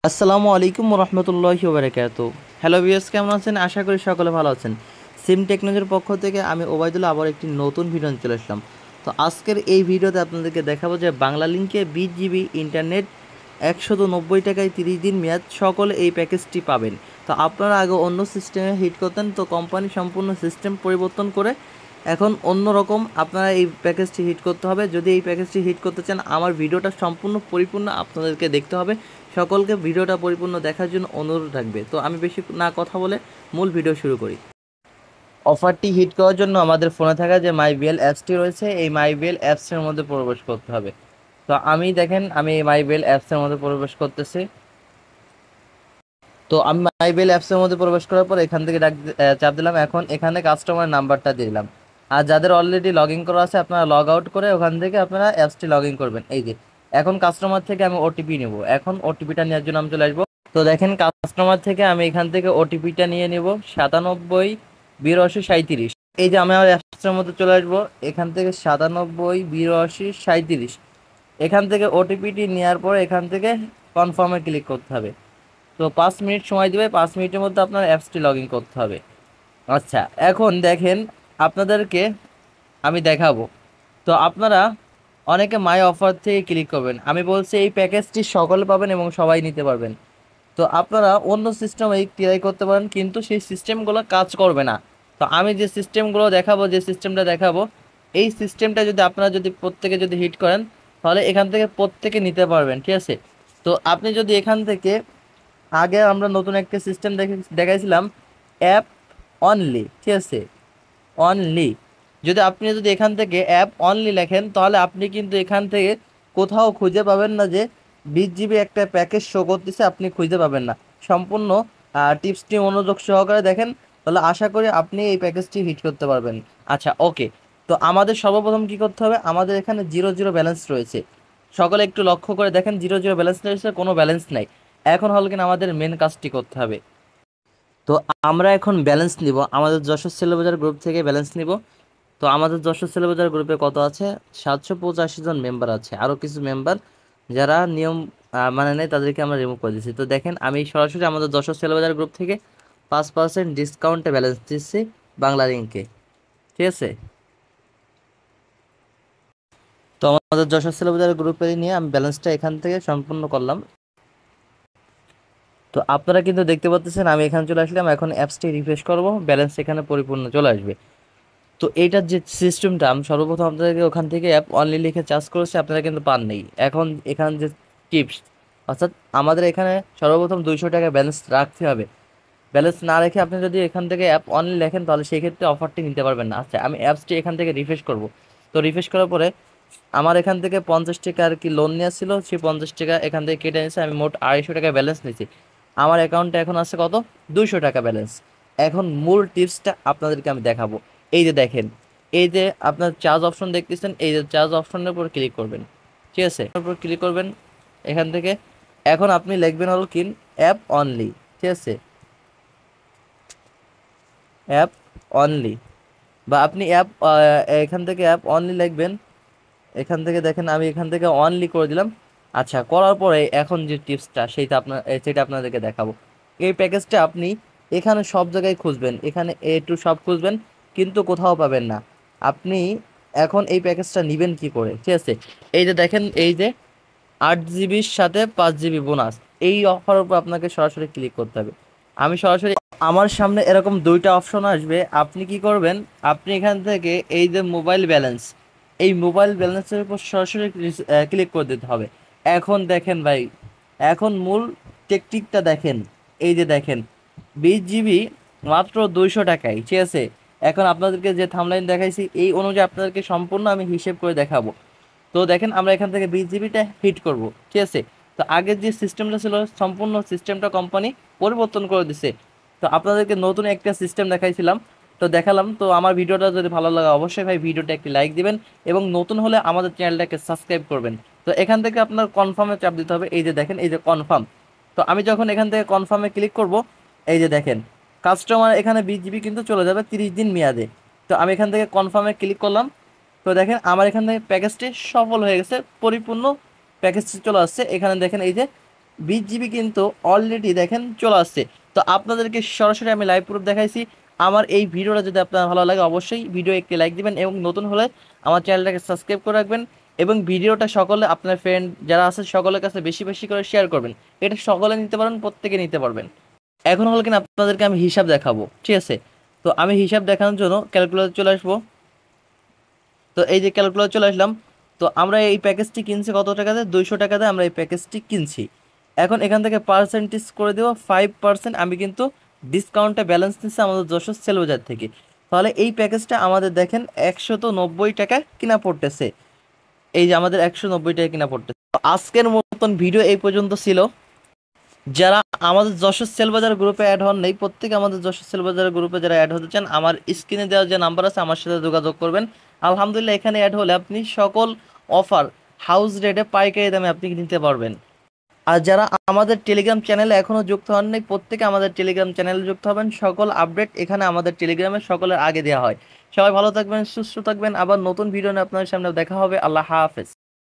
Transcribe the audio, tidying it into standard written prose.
আসসালামু আলাইকুম রহমতুল্লাহি ওবারাকাতু। হ্যালো ভিউয়ার্স, কেমন আছেন? আশা করি সকলে ভালো আছেন। সিম টেকনোলজির পক্ষ থেকে আমি ওবায়দুল্লাহ আবার একটি নতুন ভিডিও নিয়ে চলে আসলাম। তো আজকের এই ভিডিওতে আপনাদেরকে দেখাবো যে বাংলা লিঙ্কে 20 জিবি ইন্টারনেট 190 টাকায় 30 দিন মেয়াদ সকলে এই প্যাকেজটি পাবেন। তো আপনারা আগে অন্য সিস্টেমে হিট করতেন, তো কোম্পানি সম্পূর্ণ সিস্টেম পরিবর্তন করে এখন অন্য রকম আপনারা এই প্যাকেজটি হিট করতে হবে। যদি এই প্যাকেজটি হিট করতে চান, আমার ভিডিওটা সম্পূর্ণ পরিপূর্ণ আপনাদেরকে দেখতে হবে। সকলকে ভিডিওটা পরিপূর্ণ দেখার জন্য অনুরোধ থাকবে। তো আমি বেশি না কথা বলে মূল ভিডিও শুরু করি। অফারটি হিট করার জন্য আমাদের ফোনে থাকা যে মাইবিএল অ্যাপসটি রয়েছে, এই মাইবিএল অ্যাপসের মধ্যে প্রবেশ করতে হবে। তো আমি এই মাইবিএল অ্যাপসের মধ্যে প্রবেশ করতেছি। তো আমি মাইবিএল অ্যাপসের মধ্যে প্রবেশ করার পর এখান থেকে চাপ দিলাম। এখন এখানে কাস্টমার নাম্বারটা দিলাম। আর যাদের অলরেডি লগ ইন করা আছে, আপনারা লগ আউট করে ওখান থেকে আপনারা অ্যাপসটি লগ ইন করবেন। এই যে এখন কাস্টমার থেকে আমি ওটিপি নেব। এখন ওটিপিটা নেওয়ার জন্য আমি চলে আসবো। তো দেখেন, কাস্টমার থেকে আমি এখান থেকে ওটিপিটা নিয়ে নিব 97 82 37। এই যে আমি আমার অ্যাপসের মধ্যে চলে আসবো। এখান থেকে 97 82 37, এখান থেকে ওটিপিটি নেওয়ার পরে এখান থেকে কনফার্মে ক্লিক করতে হবে। তো 5 মিনিট সময় দিবে, 5 মিনিটের মধ্যে আপনার অ্যাপসটি লগ ইন করতে হবে। আচ্ছা, এখন দেখেন আপনাদেরকে আমি দেখাবো। তো আপনারা অনেকে মাই অফার থেকে ক্লিক করবেন। আমি বলছি এই প্যাকেজটি সকলে পাবেন এবং সবাই নিতে পারবেন। তো আপনারা অন্য সিস্টেম এই ট্রাই করতে পারেন, কিন্তু সেই সিস্টেমগুলো কাজ করবে না। তো আমি যে সিস্টেমগুলো দেখাবো, যে সিস্টেমটা দেখাবো, এই সিস্টেমটা যদি আপনারা যদি প্রত্যেকে যদি হিট করেন, তাহলে এখান থেকে প্রত্যেকে নিতে পারবেন। ঠিক আছে? তো আপনি যদি এখান থেকে, আগে আমরা নতুন একটা সিস্টেম দেখাইছিলাম, অ্যাপ অনলি। ঠিক আছে? অনলি, যদি এখান থেকে অ্যাপ অনলি লেখেন, তাহলে আপনি কিন্তু এখান থেকে কোথাও খুঁজে পাবেন না যে 20 জিবি একটা প্যাকেজ শো করতেছে, আপনি খুঁজে পাবেন না। সম্পূর্ণ টিপসটি মনোযোগ সহকারে দেখেন, তাহলে আশা করি আপনি এই প্যাকেজটি হিট করতে পারবেন। আচ্ছা, ওকে। তো আমাদের সর্বপ্রথম কি করতে হবে, আমাদের এখানে 0 0 ব্যালেন্স রয়েছে। সকলে একটু লক্ষ্য করে দেখেন, 0 0 ব্যালেন্স রয়েছে, কোনো ব্যালেন্স নাই। এখন হল কিনা আমাদের মেন কাজটি করতে হবে। তো আমরা এখন ব্যালেন্স নিব, আমাদের যশোর সেলবাজার গ্রুপ থেকে ব্যালেন্স নিব। তো আমাদের যশোর সেলবাজার গ্রুপে কত আছে? 785 জন মেম্বার আছে। আরও কিছু মেম্বার যারা নিয়ম মানে নেই, তাদেরকে আমরা রিমুভ করে দিচ্ছি। তো দেখেন, আমি সরাসরি আমাদের যশোর সেলবাজার গ্রুপ থেকে 5% ডিসকাউন্টে ব্যালেন্স দিচ্ছি বাংলা লিঙ্কে। ঠিক আছে? তো আমাদের যশোর সেলবাজার গ্রুপে নিয়ে আমি ব্যালেন্সটা এখান থেকে সম্পূর্ণ করলাম। তো আপনারা কিন্তু দেখতে পাচ্ছেন আমি এখানে চলে আসলাম। এখন অ্যাপসটি রিফ্রেশ করব, ব্যালেন্স এখানে পরিপূর্ণ চলে আসবে। তো এইটার যে সিস্টেমটা, আমি সর্বপ্রথম আপনাদেরকে ওখান থেকে অ্যাপ অনলি লিখে চার্জ করেছি, আপনারা কিন্তু পান নেই। এখন এখানে যে টিপস, অর্থাৎ আমাদের এখানে সর্বপ্রথম 200 টাকা ব্যালেন্স রাখতে হবে। ব্যালেন্স না রেখে আপনি যদি এখান থেকে অ্যাপ অনলি লেখেন, তাহলে সেই ক্ষেত্রে অফারটি নিতে পারবেন না। আচ্ছা, আমি অ্যাপসটি এখান থেকে রিফ্রেশ করব। তো রিফ্রেশ করার পরে আমার এখান থেকে 50 টাকা আর কি লোন নেওয়া ছিল, সেই 50 টাকা এখান থেকে কেটে নিয়েছে। আমি মোট 250 টাকা ব্যালেন্স নিয়েছি। আমার অ্যাকাউন্টে এখন আছে কত? 200 টাকা ব্যালেন্স। এখন মূল টিপসটা আপনাদেরকে আমি দেখাবো। এই যে দেখেন, এই যে আপনার চার্জ অপশন দেখতেছেন, এই যে চার্জ অপশনের উপর ক্লিক করবেন। ঠিক আছে? এর উপর ক্লিক করবেন এখান থেকে। এখন আপনি লিখবেন হলো কি, অ্যাপ অনলি। ঠিক আছে? অ্যাপ অনলি, বা আপনি এখান থেকে অ্যাপ অনলি লিখবেন। এখান থেকে দেখেন, আমি এখান থেকে অনলি করে দিলাম। আচ্ছা, করার পরে এখন যে টিপসটা সেটা আপনাদেরকে দেখাবো। এই প্যাকেজটা আপনি এখানে সব জায়গায় খুঁজবেন, এখানে এ টু সব খুঁজবেন, কিন্তু কোথাও পাবেন না। আপনি এখন এই প্যাকেজটা নেবেন কি করে? ঠিক আছে? এই যে দেখেন, এই যে 8 জিবির সাথে 5 জিবি বোনাস, এই অফার উপর আপনাকে সরাসরি ক্লিক করতে হবে। আমি সরাসরি, আমার সামনে এরকম দুইটা অপশন আসবে। আপনি কি করবেন, আপনি এখান থেকে এই যে মোবাইল ব্যালেন্স, এই মোবাইল ব্যালেন্সের উপর সরাসরি ক্লিক করে দিতে হবে। এখন দেখেন ভাই, এখন মূল টেকটিকটা দেখেন। এই যে দেখেন, 20 জিবি মাত্র 200 টাকায়। ঠিক আছে? এখন আপনাদেরকে যে থাম্বনেইল দেখাইছি, এই অনুযায়ী আপনাদেরকে সম্পূর্ণ আমি হিসেব করে দেখাবো। তো দেখেন, আমরা এখান থেকে 20 জিবিটা হিট করব। ঠিক আছে? তো আগের যে সিস্টেমটা ছিল, সম্পূর্ণ সিস্টেমটা কোম্পানি পরিবর্তন করে দিছে। তো আপনাদেরকে নতুন একটা সিস্টেম দেখাইছিলাম, তো দেখালাম। তো আমার ভিডিওটা যদি ভালো লাগে, অবশ্যই ভাই ভিডিওটা একটি লাইক দিবেন, এবং নতুন হলে আমাদের চ্যানেলটাকে সাবস্ক্রাইব করবেন। তো এখান থেকে আপনার কনফার্মে চাপ দিতে হবে। এই যে দেখেন, এই যে কনফার্ম। তো আমি যখন এখান থেকে কনফার্মে ক্লিক করব, এই যে দেখেন, কাস্টমার এখানে 20 জিবি কিন্তু চলে যাবে 30 দিন মেয়াদে। তো আমি এখান থেকে কনফার্মে ক্লিক করলাম। তো দেখেন, আমার এখান থেকে প্যাকেজটি সফল হয়ে গেছে, পরিপূর্ণ প্যাকেজটি চলে আসছে। এখানে দেখেন, এই যে 20 জিবি কিন্তু অলরেডি দেখেন চলে আসছে। তো আপনাদেরকে সরাসরি আমি লাইভ প্রুফ দেখাইছি। আমার এই ভিডিওটা যদি আপনার ভালো লাগে অবশ্যই ভিডিও একটি লাইক দিবেন এবং নতুন হলে আমার চ্যানেলটাকে সাবস্ক্রাইব করে রাখবেন এবং ভিডিওটা সকলে আপনার ফ্রেন্ড যারা আছে সকলের কাছে বেশি বেশি করে শেয়ার করবেন। এটা সকলে নিতে পারেন, প্রত্যেকে নিতে পারবেন। এখন হলো কিনা আপনাদেরকে আমি হিসাব দেখাবো, ঠিক আছে? তো আমি হিসাব দেখানোর জন্য ক্যালকুলেটর চলে আসবো। তো এই যে ক্যালকুলেটর চলে আসলাম। তো আমরা এই প্যাকেজটি কিনছি কত টাকাতে? 200 টাকাতে আমরা এই প্যাকেজটি কিনছি। এখন এখান থেকে পার্সেন্টেজ করে দেবো 5%। আমি কিন্তু ডিসকাউন্টে ব্যালেন্স নিচ্ছি আমাদের যশোর সেল বাজার থেকে। তাহলে এই প্যাকেজটা আমাদের দেখেন 190 টাকা কিনা পড়তেছে। এই যে আমাদের 190 টাকা কিনা পড়তেছে। তো আজকের মতন ভিডিও এই পর্যন্ত ছিল। যারা আমাদের যশোর সেল বাজার গ্রুপে অ্যাড হন নাই, প্রত্যেকে আমাদের যশোর সেল বাজার গ্রুপে যারা অ্যাড হতে চান, আমার স্ক্রিনে দেওয়া যে নাম্বার আছে আমার সাথে যোগাযোগ করবেন। আলহামদুলিল্লাহ এখানে অ্যাড হলে আপনি সকল অফার হাউস রেটে পাইকারি দামে আপনি নিতে পারবেন। আর যারা আমাদের টেলিগ্রাম চ্যানেলে এখনো যুক্ত হন নাই, প্রত্যেকে আমাদের টেলিগ্রাম চ্যানেলে যুক্ত হবেন। সকল আপডেট এখানে আমাদের টেলিগ্রামে সকলের আগে দেওয়া হয়। সবাই ভালো থাকবেন, সুস্থ থাকবেন। আবার নতুন ভিডিও নিয়ে আপনাদের সামনে দেখা হবে। আল্লাহ হাফেজ।